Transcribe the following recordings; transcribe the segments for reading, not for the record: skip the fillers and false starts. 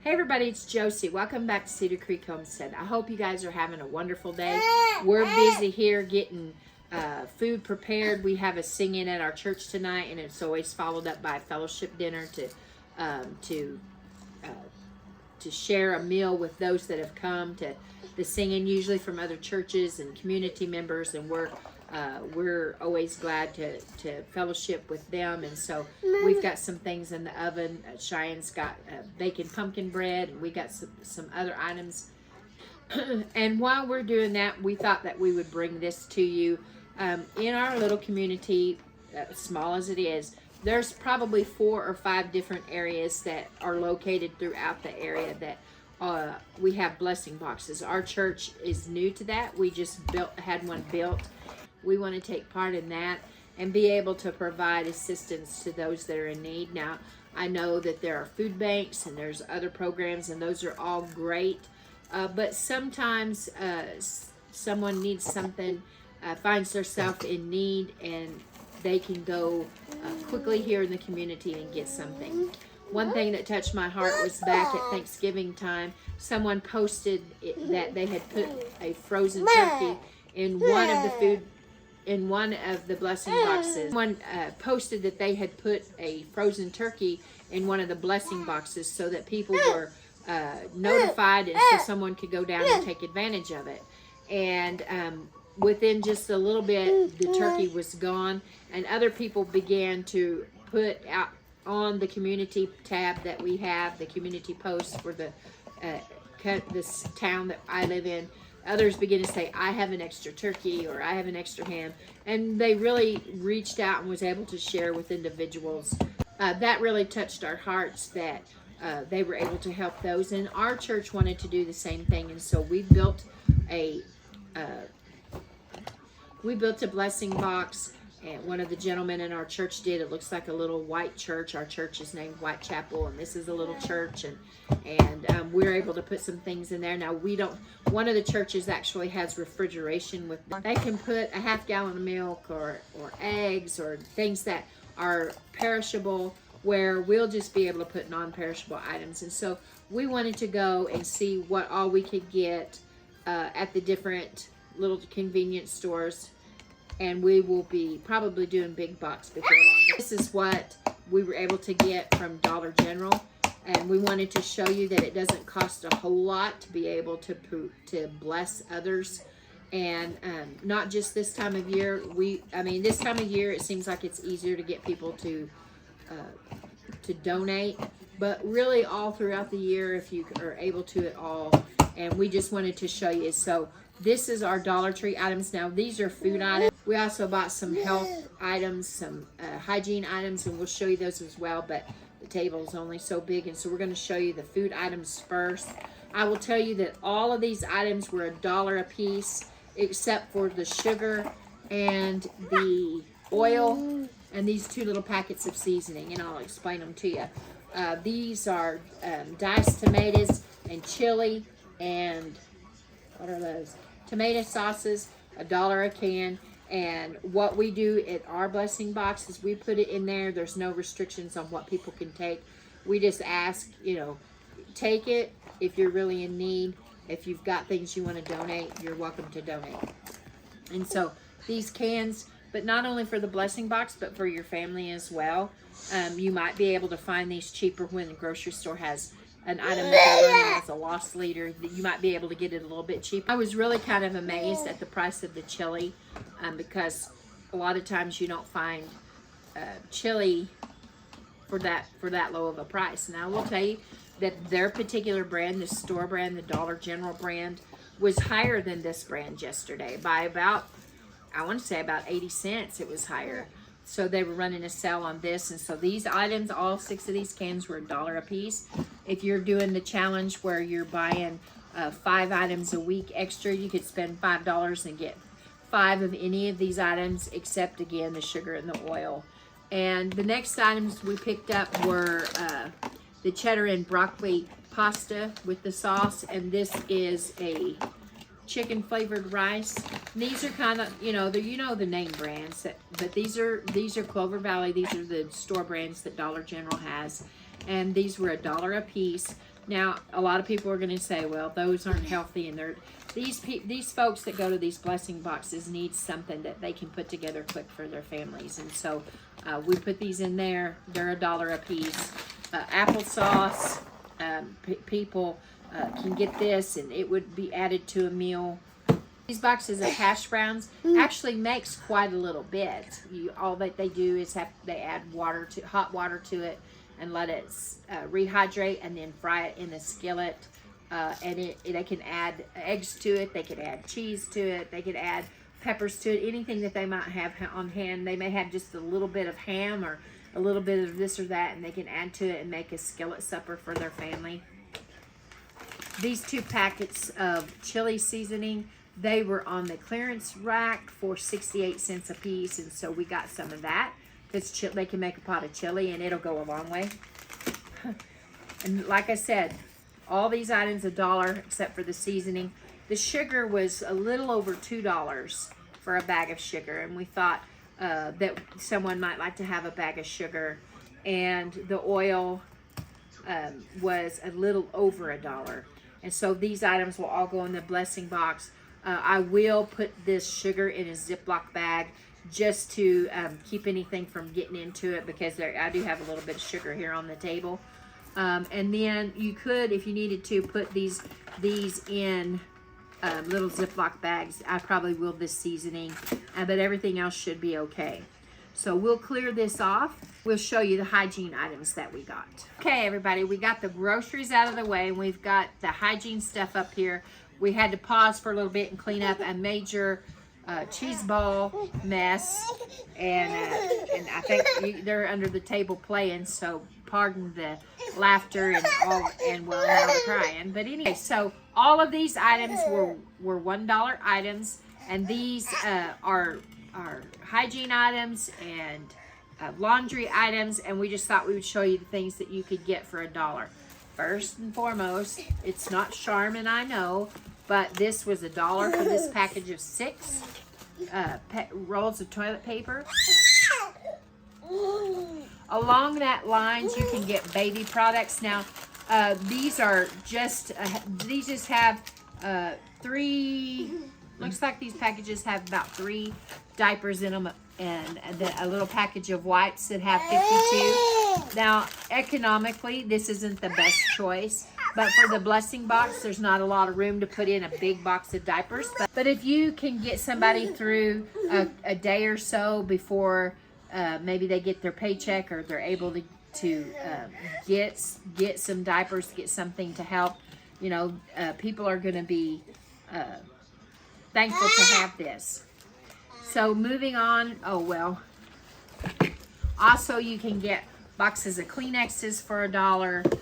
Hey everybody, it's Josie. Welcome back to Cedar Creek Homestead. I hope you guys are having a wonderful day. We're busy here getting food prepared. We have a sing-in at our church tonight, and it's always followed up by a fellowship dinner to share a meal with those that have come to the singing, usually from other churches and community members, and we're always glad to fellowship with them. And so we've got some things in the oven. Cheyenne's got bacon pumpkin bread, and we got some other items. And while we're doing that, we thought that we would bring this to you. In our little community, small as it is, there's probably 4 or 5 different areas that are located throughout the area that we have blessing boxes. Our church is new to that. We just had one built. We want to take part in that and be able to provide assistance to those that are in need. Now, I know that there are food banks and there's other programs, and those are all great. But sometimes someone needs something, finds themselves in need, and they can go quickly here in the community and get something. One thing that touched my heart was back at Thanksgiving time, someone posted that they had put a frozen turkey in one of the blessing boxes. Someone posted that they had put a frozen turkey in one of the blessing boxes so that people were notified, and so someone could go down and take advantage of it. And within just a little bit, the turkey was gone, and other people began to put out on the community tab that we have, the community posts for this town that I live in. Others begin to say, I have an extra turkey, or I have an extra ham. And they really reached out and was able to share with individuals. That really touched our hearts that they were able to help those. And our church wanted to do the same thing. And so we built a blessing box. And one of the gentlemen in our church did. It looks like a little white church. Our church is named White Chapel, and this is a little church, and we're able to put some things in there. Now, one of the churches actually has refrigeration with, they can put a half gallon of milk or eggs or things that are perishable, where we'll just be able to put non-perishable items. And so we wanted to go and see what all we could get at the different little convenience stores. And we will be probably doing big box before long. This is what we were able to get from Dollar General. And we wanted to show you that it doesn't cost a whole lot to be able to bless others. And not just this time of year. This time of year, it seems like it's easier to get people to donate. But really all throughout the year, if you are able to at all. And we just wanted to show you. So this is our Dollar Tree items. Now, these are food items. We also bought some health items, some hygiene items, and we'll show you those as well, but the table is only so big, and so we're going to show you the food items first. I will tell you that all of these items were $1 a piece, except for the sugar and the oil and these 2 little packets of seasoning, and I'll explain them to you. These are diced tomatoes and chili, and what are those? Tomato sauces, $1 a can. And what we do at our blessing box is we put it in there. There's no restrictions on what people can take. We just ask, take it if you're really in need. If you've got things you want to donate, you're welcome to donate. And so these cans, but not only for the blessing box, but for your family as well. You might be able to find these cheaper when the grocery store has an item that they're running as a loss leader. You might be able to get it a little bit cheaper. I was really kind of amazed at the price of the chili, because a lot of times you don't find chili for that low of a price. And I will tell you that their particular brand, the store brand, the Dollar General brand, was higher than this brand yesterday by about, I want to say about 80 cents. It was higher. So they were running a sale on this. And so these items, all 6 of these cans were $1 a piece. If you're doing the challenge where you're buying 5 items a week extra, you could spend $5 and get 5 of any of these items, except again the sugar and the oil. And the next items we picked up were the cheddar and broccoli pasta with the sauce, and this is a chicken flavored rice. And these are kind of, the name brands, but these are Clover Valley. These are the store brands that Dollar General has, and these were $1 a piece. Now, a lot of people are going to say, well, those aren't healthy, and these folks that go to these blessing boxes need something that they can put together quick for their families. And so we put these in there. They're $1 a piece. Applesauce, people can get this, and it would be added to a meal. These boxes of hash browns actually makes quite a little bit. All that they do is they add hot water to it, and let it rehydrate, and then fry it in the skillet. And they can add eggs to it. They could add cheese to it. They could add peppers to it. Anything that they might have on hand. They may have just a little bit of ham or a little bit of this or that, and they can add to it and make a skillet supper for their family. These 2 packets of chili seasoning, they were on the clearance rack for 68 cents a piece, and so we got some of that. They can make a pot of chili, and it'll go a long way. And like I said, all these items $1 except for the seasoning. The sugar was a little over $2 for a bag of sugar, and we thought that someone might like to have a bag of sugar. And the oil was a little over $1. And so these items will all go in the blessing box. I will put this sugar in a Ziploc bag just to keep anything from getting into it, because I do have a little bit of sugar here on the table. And then you could, if you needed to, put these in little Ziploc bags. I probably will this seasoning, but everything else should be okay. So we'll clear this off. We'll show you the hygiene items that we got. Okay, everybody, we got the groceries out of the way, and we've got the hygiene stuff up here. We had to pause for a little bit and clean up a major cheese ball mess, and I think they're under the table playing, so pardon the laughter and well, now they're crying. But anyway, so all of these items were $1 items, and these are hygiene items and laundry items, and we just thought we would show you the things that you could get for $1. First and foremost, it's not Charmin, I know, but this was $1 for this package of 6 rolls of toilet paper. Along that lines, you can get baby products. Now, these just have 3. Looks like these packages have about 3 diapers in them, and a little package of wipes that have 52. Now, economically, this isn't the best choice, but for the blessing box, there's not a lot of room to put in a big box of diapers. But if you can get somebody through a day or so before maybe they get their paycheck, or they're able to get some diapers, get something to help, people are going to be thankful to have this. So moving on, also you can get boxes of Kleenexes for $1,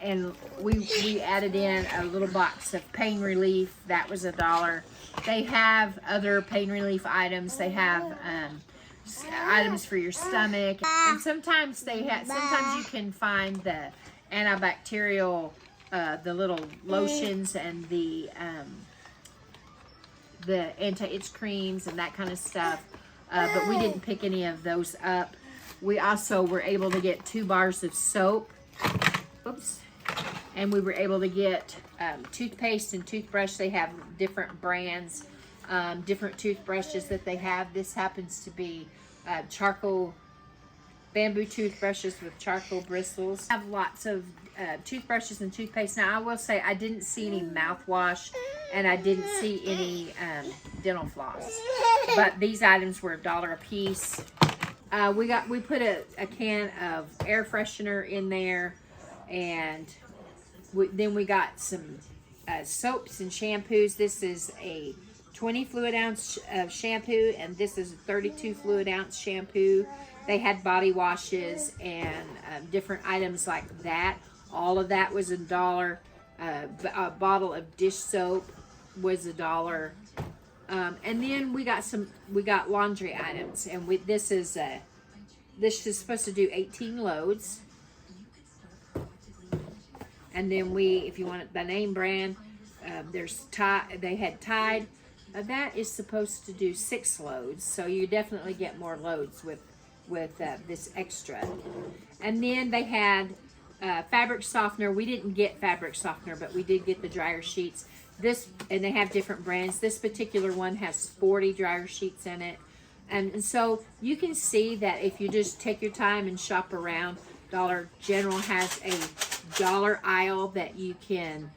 and we added in a little box of pain relief. That was $1. They have other pain relief items. They have items for your stomach, and sometimes you can find the antibacterial, the little lotions and the anti-itch creams and that kind of stuff, but we didn't pick any of those up. We also were able to get 2 bars of soap. Oops. And we were able to get toothpaste and toothbrush. They have different brands, different toothbrushes that they have. This happens to be charcoal bamboo toothbrushes with charcoal bristles. I have lots of toothbrushes and toothpaste. Now, I will say I didn't see any mouthwash, and I didn't see any dental floss. But these items were $1 a piece. We put a can of air freshener in there, and then we got some soaps and shampoos. This is a 20 fluid ounce shampoo, and this is a 32 fluid ounce shampoo. They had body washes and different items like that. All of that was $1. A bottle of dish soap was $1. And then we got laundry items, and this is supposed to do 18 loads. And then if you want the name brand, there's Tide. They had Tide. That is supposed to do 6 loads, so you definitely get more loads with this extra. And then they had fabric softener. We didn't get fabric softener, but we did get the dryer sheets. This, and they have different brands. This particular one has 40 dryer sheets in it. And so you can see that if you just take your time and shop around, Dollar General has a dollar aisle that you can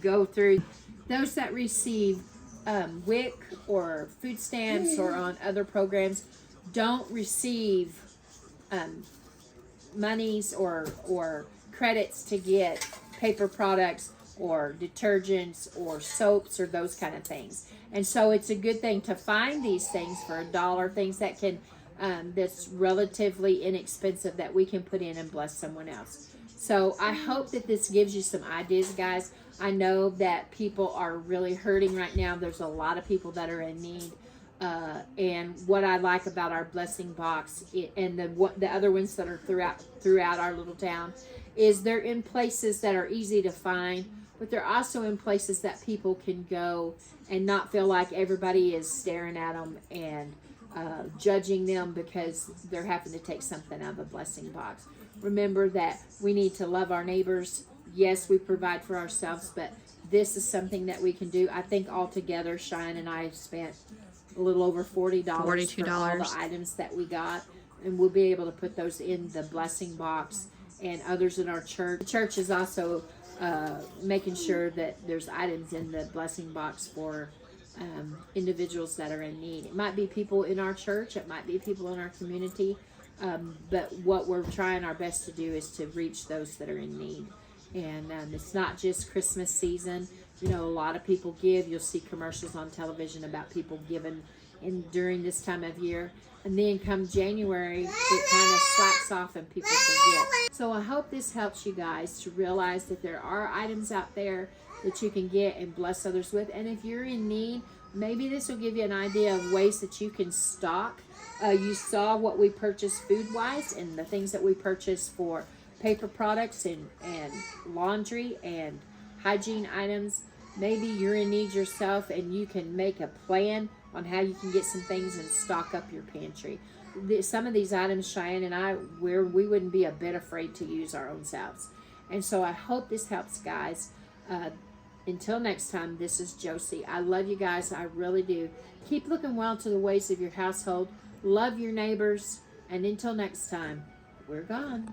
go through. Those that receive WIC or food stamps or on other programs don't receive monies or credits to get paper products or detergents or soaps or those kind of things. And so it's a good thing to find these things for $1, things that can that's relatively inexpensive that we can put in and bless someone else. So I hope that this gives you some ideas, guys. I know that people are really hurting right now. There's a lot of people that are in need. And what I like about our blessing box and the other ones that are throughout our little town is they're in places that are easy to find, but they're also in places that people can go and not feel like everybody is staring at them and judging them because they're having to take something out of the blessing box. Remember that we need to love our neighbors. Yes, we provide for ourselves, but this is something that we can do. I think altogether, Cheyenne and I have spent a little over $42 for all the items that we got, and we'll be able to put those in the blessing box and others in our church. The church is also making sure that there's items in the blessing box for individuals that are in need. It might be people in our church, it might be people in our community, but what we're trying our best to do is to reach those that are in need. And it's not just Christmas season. You know, a lot of people give. You'll see commercials on television about people giving during this time of year. And then come January, it kind of slacks off and people forget. So I hope this helps you guys to realize that there are items out there that you can get and bless others with. And if you're in need, maybe this will give you an idea of ways that you can stock. You saw what we purchased food-wise and the things that we purchased for paper products and laundry and hygiene items. Maybe you're in need yourself and you can make a plan on how you can get some things and stock up your pantry. Some of these items, Cheyenne and I, we wouldn't be a bit afraid to use our own selves. And so I hope this helps, guys. Until next time, this is Josie. I love you guys. I really do. Keep looking well to the ways of your household. Love your neighbors. And until next time, we're gone.